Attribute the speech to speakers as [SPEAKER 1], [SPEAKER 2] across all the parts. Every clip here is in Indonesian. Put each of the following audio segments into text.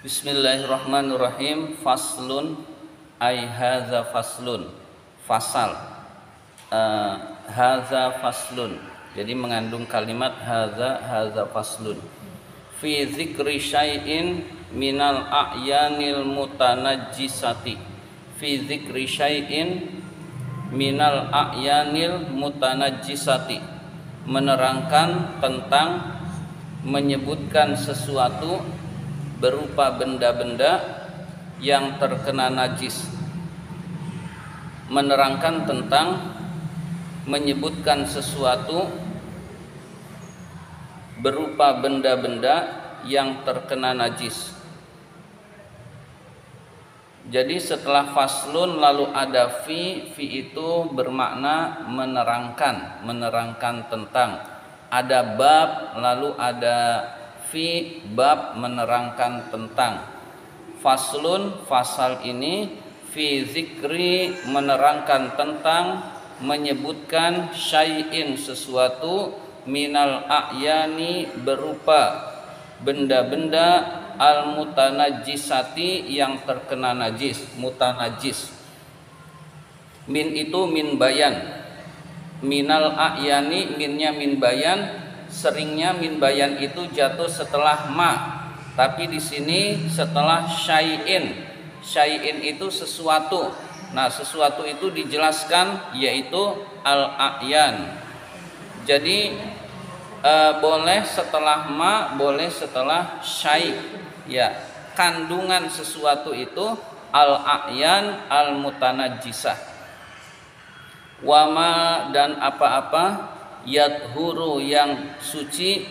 [SPEAKER 1] Bismillahirrahmanirrahim. Faslun ay hadza faslun. Fasal. Hadza faslun. Jadi mengandung kalimat hadza faslun. Fi dzikri syai'in minal a'yanil mutanajjisati. Fi dzikri syai'in minal a'yanil mutanajjisati. Menerangkan tentang menyebutkan sesuatu berupa benda-benda yang terkena najis. Menerangkan tentang menyebutkan sesuatu berupa benda-benda yang terkena najis. Jadi setelah faslun lalu ada fi itu bermakna menerangkan tentang. Ada bab lalu ada fi, bab menerangkan tentang. Faslun, fasal ini, fi zikri menerangkan tentang, menyebutkan syai'in sesuatu, minal a'yani berupa benda-benda, al mutanajjisati yang terkena najis, mutanajis. Min itu min bayan. Minal a'yani, minnya min bayan. Seringnya min bayan itu jatuh setelah ma, tapi di sini setelah syai'in. Syai'in itu sesuatu. Nah, sesuatu itu dijelaskan yaitu al-a'yan. Jadi boleh setelah ma, boleh setelah syai'. Ya, kandungan sesuatu itu al-a'yan al-mutanajjisah. Wama dan apa-apa yadhuru yang suci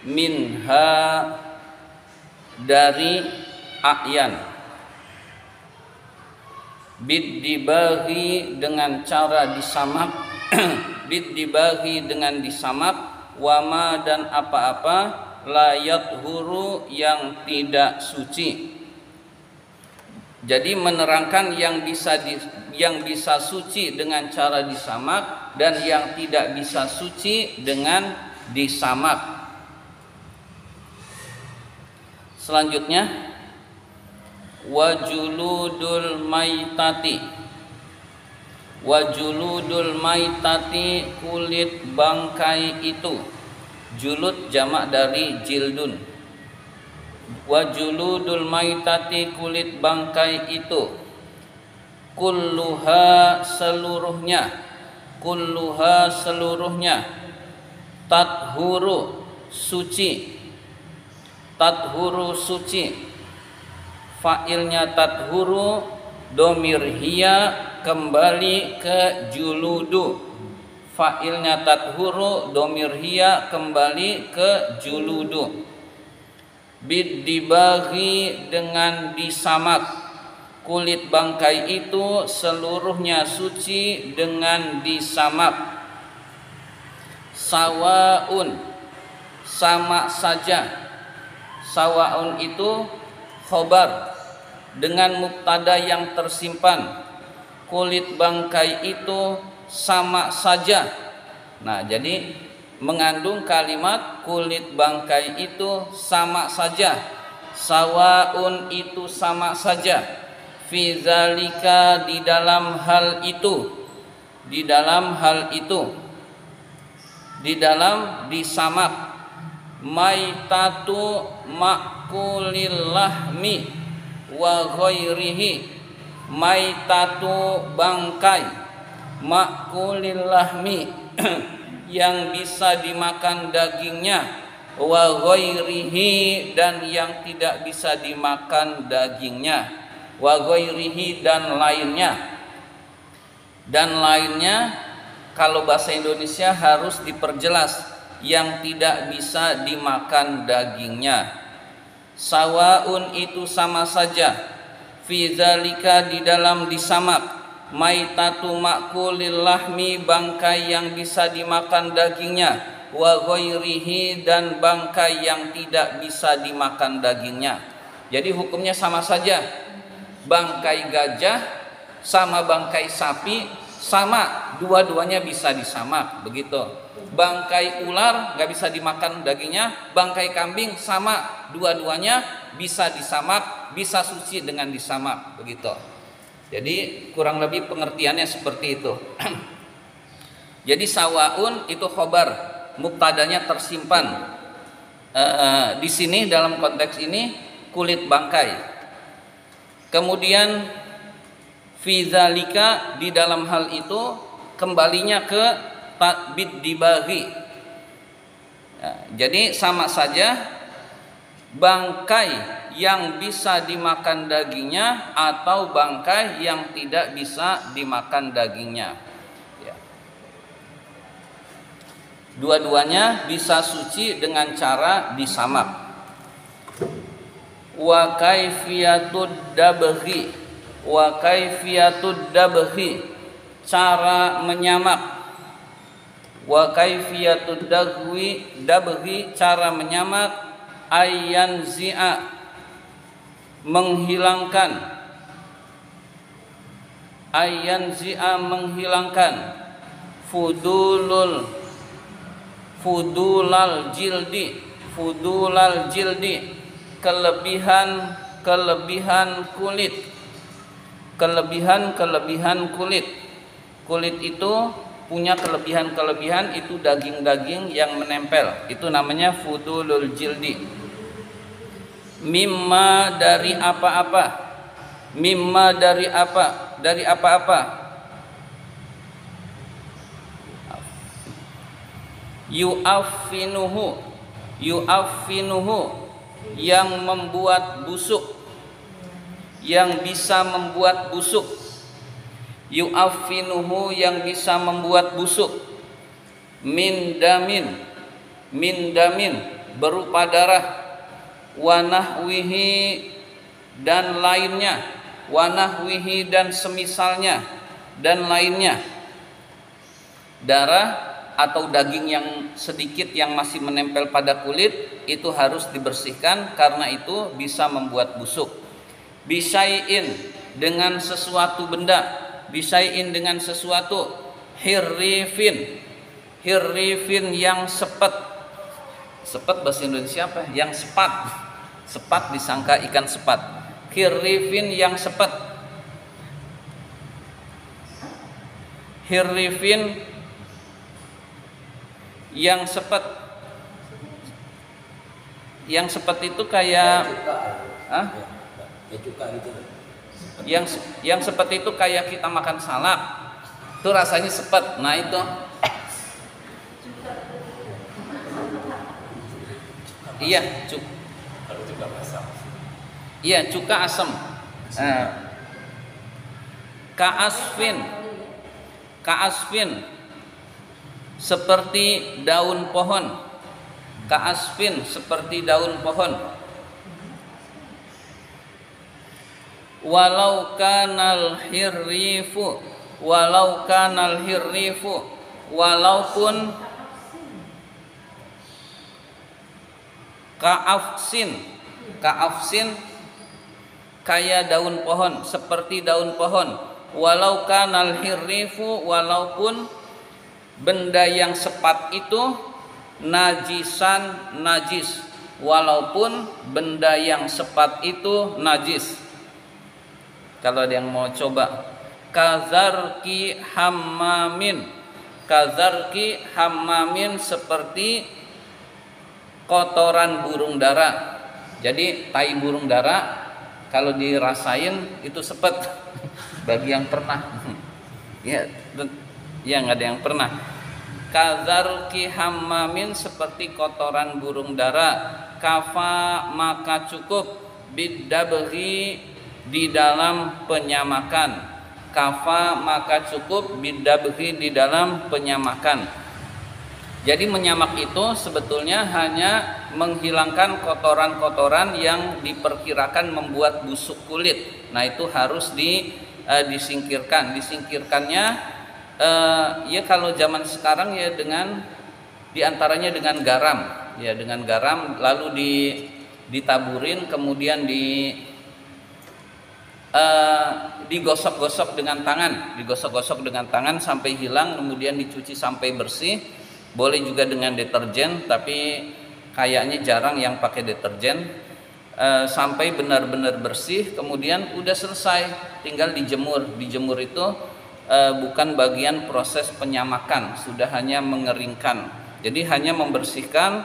[SPEAKER 1] minha dari a'yan. Bid dibagi dengan cara disamak. Bid dibagi dengan disamak. Wama dan apa-apa la yadhuru yang tidak suci. Jadi menerangkan yang bisa suci dengan cara disamak dan yang tidak bisa suci dengan disamak. Selanjutnya wajuludul maitati. Wajuludul maitati, kulit bangkai itu. Julud jamak dari jildun. Wajuludul maitati, kulit bangkai itu. Kulluha seluruhnya. Kulluha seluruhnya. Tathuru suci. Tathuru suci. Fa'ilnya tathuru, domir hiya kembali ke juludu. Fa'ilnya tathuru, domir hiya kembali ke juludu. Bid dibagi dengan disamak. Kulit bangkai itu seluruhnya suci dengan disamak. Sawaun, sama saja. Sawaun itu khobar dengan mubtada yang tersimpan. Kulit bangkai itu sama saja. Nah, jadi mengandung kalimat kulit bangkai itu sama saja. Sawaun itu sama saja. Fi zalika, di dalam hal itu. Di dalam hal itu. Di dalam disamak. Maitatu makulil lahmi wa ghairihi. Maitatu bangkai makulil lahmi yang bisa dimakan dagingnya, wa ghairihi dan yang tidak bisa dimakan dagingnya, wa ghairihi dan lainnya. Dan lainnya kalau bahasa Indonesia harus diperjelas, yang tidak bisa dimakan dagingnya. Sawaun itu sama saja. Fi zalika, di dalam disamak. Maitatu makulil lahmi, bangkai yang bisa dimakan dagingnya. Wa ghairihi dan bangkai yang tidak bisa dimakan dagingnya. Jadi hukumnya sama saja. Bangkai gajah sama bangkai sapi sama, dua-duanya bisa disamak, begitu. bangkai ular nggak bisa dimakan dagingnya, bangkai kambing sama, dua-duanya bisa disamak, bisa suci dengan disamak, begitu. Jadi kurang lebih pengertiannya seperti itu. Jadi sawaun itu khobar, mubtadanya tersimpan. Di sini dalam konteks ini kulit bangkai. Kemudian fidzalika, di dalam hal itu kembalinya ke takbid dibagi. Jadi sama saja bangkai yang bisa dimakan dagingnya atau bangkai yang tidak bisa dimakan dagingnya. Dua-duanya bisa suci dengan cara disamak. Wa kaifiyatud dabghi, wa kaifiyatud dabghi, cara menyamak. Wa kaifiyatud dabghi, cara menyamak. Ayyan zi'a, menghilangkan. Ayyan zi'a, menghilangkan. Fudulal jildi, fudulal jildi, kelebihan kulit, kelebihan kulit. Kulit itu punya kelebihan itu daging-daging yang menempel, itu namanya fudulul jildi. Mimma, dari apa-apa. Mimma, dari apa? Dari apa-apa. Yu'affinuhu, yang membuat busuk, yang bisa membuat busuk. Yu'affinuhu, yang bisa membuat busuk. Min damin, berupa darah. Wanahwihi, dan lainnya. Wanahwihi, dan semisalnya, dan lainnya. Darah atau daging yang sedikit yang masih menempel pada kulit itu harus dibersihkan, karena itu bisa membuat busuk. Bisyai'in, dengan sesuatu benda. Bisyai'in, dengan sesuatu. Hirrifin, yang sepet. Sepet bahasa Indonesia apa? Yang sepat. Sepat disangka ikan sepat. Hirrifin, yang sepet. Hirrifin, yang sepet. Yang sepet itu kayak yang sepet itu kayak kita makan salak, itu rasanya sepet. Nah itu iya, cuka asam. Ka'asfin, seperti daun pohon. Ka'asfin, seperti daun pohon. Walau kanal hirrifu, walaupun ka'afsin, kayak daun pohon, seperti daun pohon. Walau kanal hirrifu, walaupun benda yang sepat itu najisan, najis. Walaupun benda yang sepat itu najis. Kalau ada yang mau coba, kazarki hammamin, seperti kotoran burung dara. Jadi tai burung dara kalau dirasain itu sepet. Bagi yang pernah, ya nggak ada yang pernah. Kazarki hammamin, seperti kotoran burung dara. Kafa, maka cukup. Bidabghi, di dalam penyamakan. Kafa, maka cukup. Bidabghi, di dalam penyamakan. Jadi menyamak itu sebetulnya hanya menghilangkan kotoran-kotoran yang diperkirakan membuat busuk kulit. Nah itu harus disingkirkan. Disingkirkannya ya kalau zaman sekarang ya dengan diantaranya dengan garam. Ya dengan garam, lalu ditaburin, kemudian digosok-gosok dengan tangan, sampai hilang, kemudian dicuci sampai bersih. Boleh juga dengan deterjen, tapi kayaknya jarang yang pakai deterjen. Sampai benar-benar bersih, kemudian udah selesai, tinggal dijemur. Dijemur itu bukan bagian proses penyamakan, sudah hanya mengeringkan. Jadi hanya membersihkan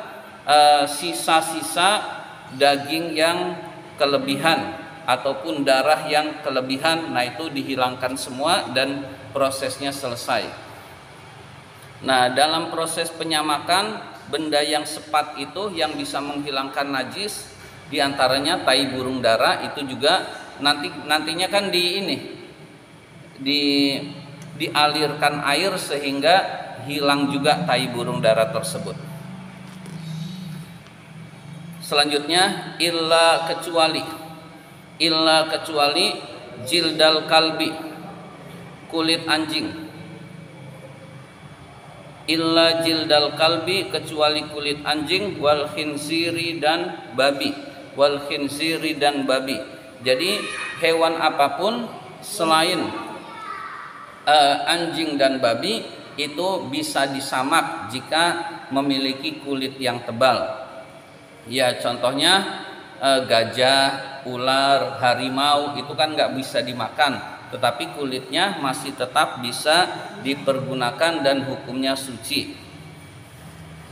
[SPEAKER 1] sisa-sisa daging yang kelebihan ataupun darah yang kelebihan. Nah, itu dihilangkan semua dan prosesnya selesai. Nah, dalam proses penyamakan, benda yang sepat itu yang bisa menghilangkan najis, diantaranya tai burung dara. Itu juga nantinya kan dialirkan air sehingga hilang juga tai burung dara tersebut. Selanjutnya, illa kecuali jildal kalbi, kulit anjing. Illa jildal kalbi, kecuali kulit anjing, wal khinsiri dan babi. Jadi hewan apapun selain anjing dan babi itu bisa disamak jika memiliki kulit yang tebal. Ya, contohnya gajah, ular, harimau itu kan nggak bisa dimakan, tetapi kulitnya masih tetap bisa dipergunakan dan hukumnya suci.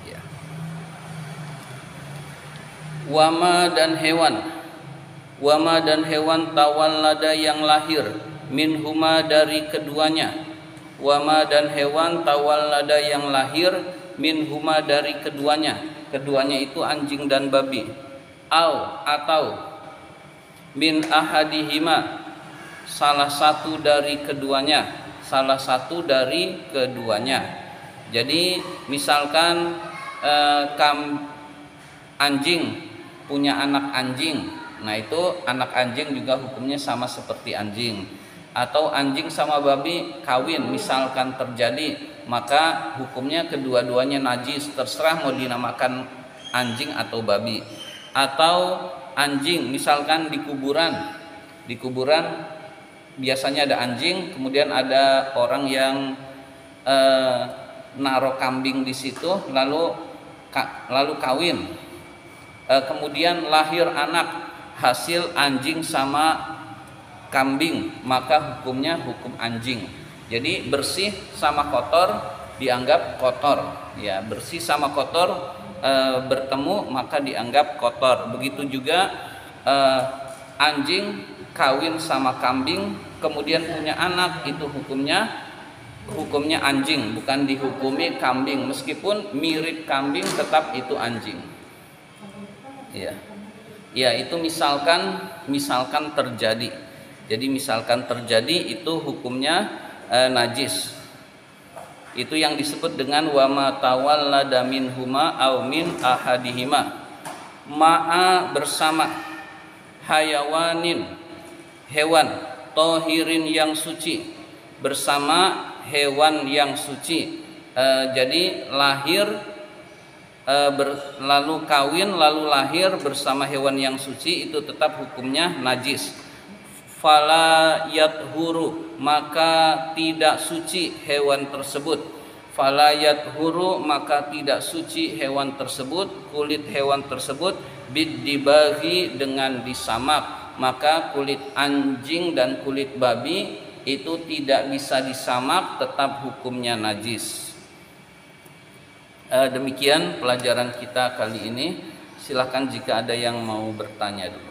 [SPEAKER 1] Ya. Wama dan hewan tawallada yang lahir minhuma dari keduanya. Wama dan hewan tawallada yang lahir minhuma dari keduanya. Keduanya itu anjing dan babi. Atau min ahadihima, salah satu dari keduanya. Jadi misalkan anjing punya anak anjing, nah itu anak anjing juga hukumnya sama seperti anjing. Atau anjing sama babi kawin misalkan terjadi, maka hukumnya kedua-duanya najis, terserah mau dinamakan anjing atau babi. Atau anjing misalkan di kuburan biasanya ada anjing, kemudian ada orang yang naruh kambing di situ, lalu kawin, kemudian lahir anak hasil anjing sama kambing, maka hukumnya hukum anjing. Jadi bersih sama kotor dianggap kotor, ya, bersih sama kotor bertemu maka dianggap kotor. Begitu juga anjing kawin sama kambing kemudian punya anak, itu hukumnya anjing, bukan dihukumi kambing, meskipun mirip kambing tetap itu anjing. Ya, itu misalkan terjadi. Jadi misalkan terjadi itu hukumnya najis. Itu yang disebut dengan wama tawallada minhuma aw min ahadihima. Ma'a bersama hayawanin, hewan tohirin yang suci, bersama hewan yang suci. Jadi lahir lalu kawin lalu lahir bersama hewan yang suci, itu tetap hukumnya najis. Fala yathuru, maka tidak suci hewan tersebut. Fala yathuru, maka tidak suci hewan tersebut, kulit hewan tersebut, bidibaghi, dengan disamak. Maka kulit anjing dan kulit babi itu tidak bisa disamak, tetap hukumnya najis. Demikian pelajaran kita kali ini. Silakan jika ada yang mau bertanya dulu.